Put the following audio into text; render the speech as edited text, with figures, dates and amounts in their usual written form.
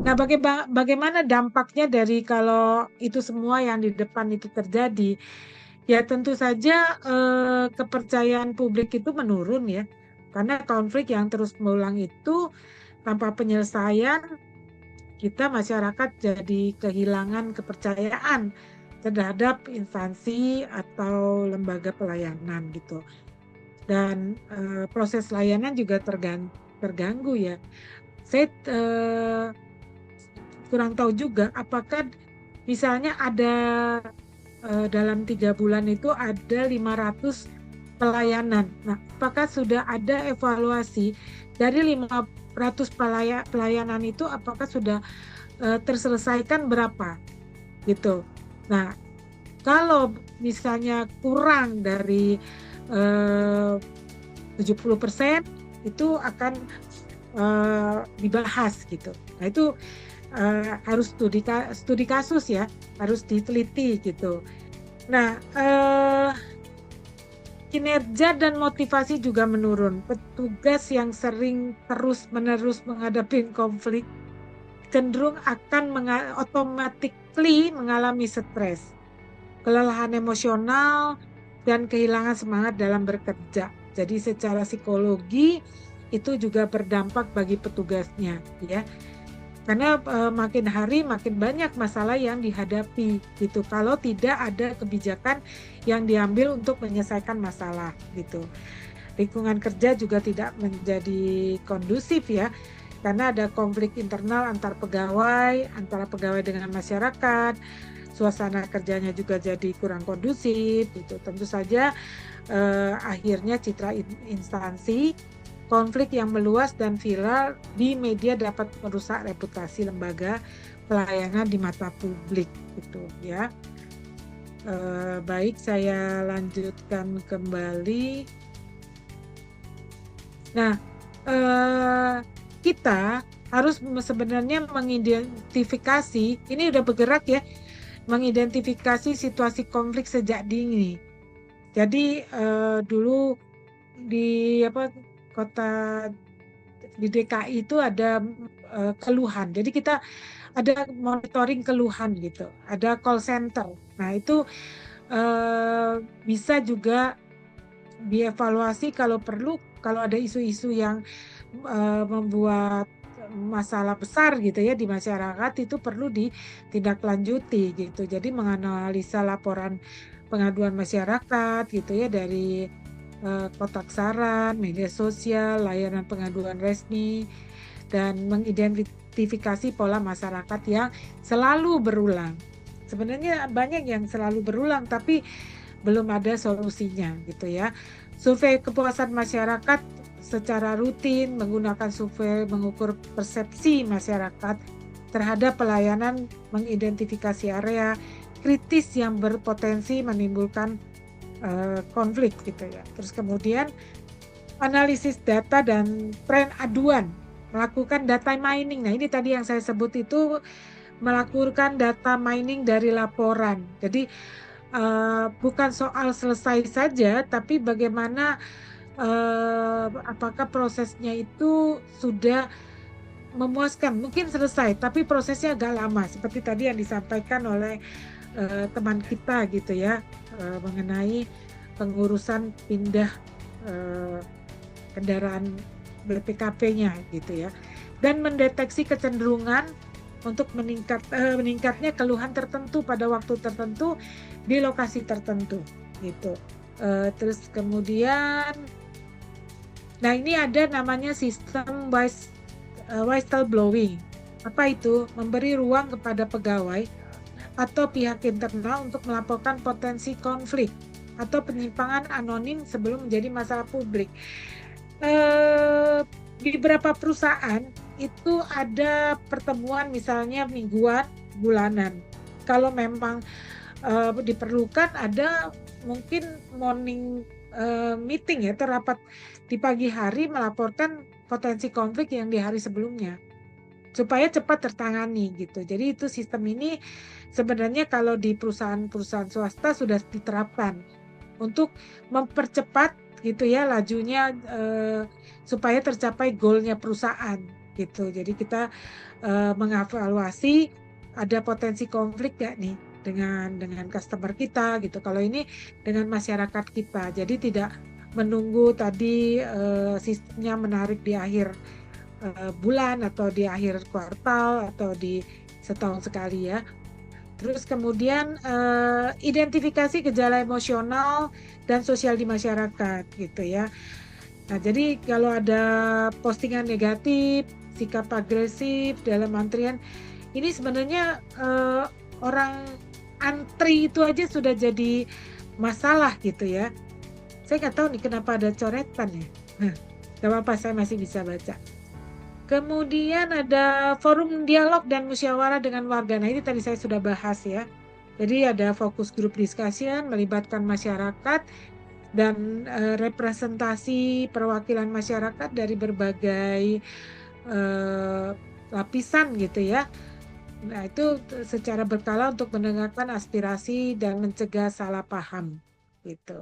Nah, bagaimana dampaknya dari kalau itu semua yang di depan itu terjadi? Ya tentu saja kepercayaan publik itu menurun ya, karena konflik yang terus berulang itu tanpa penyelesaian kita masyarakat jadi kehilangan kepercayaan terhadap instansi atau lembaga pelayanan gitu. Dan proses layanan juga terganggu ya. Saya kurang tahu juga apakah misalnya ada dalam 3 bulan itu ada 500 pelayanan. Nah, apakah sudah ada evaluasi dari 500 pelayanan itu apakah sudah terselesaikan berapa gitu. Nah, kalau misalnya kurang dari 70% itu akan dibahas gitu. Nah, itu harus studi kasus ya, harus diteliti gitu. Nah, kinerja dan motivasi juga menurun. Petugas yang sering terus-menerus menghadapi konflik cenderung akan automatically mengalami stres, kelelahan emosional, dan kehilangan semangat dalam bekerja. Jadi secara psikologi itu juga berdampak bagi petugasnya, ya. Karena makin hari makin banyak masalah yang dihadapi gitu. Kalau tidak ada kebijakan yang diambil untuk menyelesaikan masalah gitu. Lingkungan kerja juga tidak menjadi kondusif ya, karena ada konflik internal antara pegawai dengan masyarakat, suasana kerjanya juga jadi kurang kondusif gitu. Tentu saja akhirnya citra instansi, konflik yang meluas dan viral di media dapat merusak reputasi lembaga pelayanan di mata publik gitu ya. Baik, saya lanjutkan kembali. Nah, kita harus sebenarnya mengidentifikasi, ini udah bergerak ya, mengidentifikasi situasi konflik sejak dini. Jadi dulu di kota di DKI itu ada keluhan. Jadi kita ada monitoring keluhan gitu, ada call center. Nah itu bisa juga dievaluasi kalau perlu, kalau ada isu-isu yang membuat masalah besar gitu ya di masyarakat itu perlu ditindaklanjuti gitu. Jadi menganalisa laporan pengaduan masyarakat gitu ya dari kotak saran, media sosial, layanan pengaduan resmi, dan mengidentifikasi pola masyarakat yang selalu berulang. Sebenarnya banyak yang selalu berulang, tapi belum ada solusinya gitu ya. Survei kepuasan masyarakat secara rutin menggunakan survei mengukur persepsi masyarakat terhadap pelayanan, mengidentifikasi area kritis yang berpotensi menimbulkan konflik gitu ya. Terus kemudian analisis data dan tren aduan, melakukan data mining. Nah, ini tadi yang saya sebut itu melakukan data mining dari laporan. Jadi bukan soal selesai saja, tapi bagaimana apakah prosesnya itu sudah memuaskan. Mungkin selesai, tapi prosesnya agak lama. Seperti tadi yang disampaikan oleh teman kita gitu ya, mengenai pengurusan pindah eh, kendaraan BPKP-nya gitu ya. Dan mendeteksi kecenderungan untuk meningkatnya keluhan tertentu pada waktu tertentu di lokasi tertentu gitu. Terus kemudian, nah ini ada namanya sistem whistleblowing. Apa itu? Memberi ruang kepada pegawai atau pihak internal untuk melaporkan potensi konflik atau penyimpangan anonim sebelum menjadi masalah publik. Di beberapa perusahaan itu ada pertemuan misalnya mingguan, bulanan. Kalau memang diperlukan ada mungkin morning meeting ya, rapat di pagi hari melaporkan potensi konflik yang di hari sebelumnya supaya cepat tertangani gitu. Jadi itu sistem ini sebenarnya kalau di perusahaan-perusahaan swasta sudah diterapkan untuk mempercepat gitu ya lajunya supaya tercapai goalnya perusahaan. gitu. Jadi kita mengevaluasi ada potensi konflik nggak nih dengan customer kita gitu. Kalau ini dengan masyarakat kita, jadi tidak menunggu tadi sistemnya menarik di akhir bulan atau di akhir kuartal atau di setahun sekali ya. Terus kemudian identifikasi gejala emosional dan sosial di masyarakat gitu ya. Nah, jadi kalau ada postingan negatif, sikap agresif dalam antrian, ini sebenarnya orang antri itu aja sudah jadi masalah gitu ya. Saya nggak tahu nih kenapa ada coretan ya. Nah, nggak apa-apa, saya masih bisa baca. Kemudian ada forum dialog dan musyawarah dengan warga. Nah, ini tadi saya sudah bahas ya. Jadi ada fokus group discussion melibatkan masyarakat dan representasi perwakilan masyarakat dari berbagai lapisan gitu ya. Nah, itu secara berkala untuk mendengarkan aspirasi dan mencegah salah paham gitu.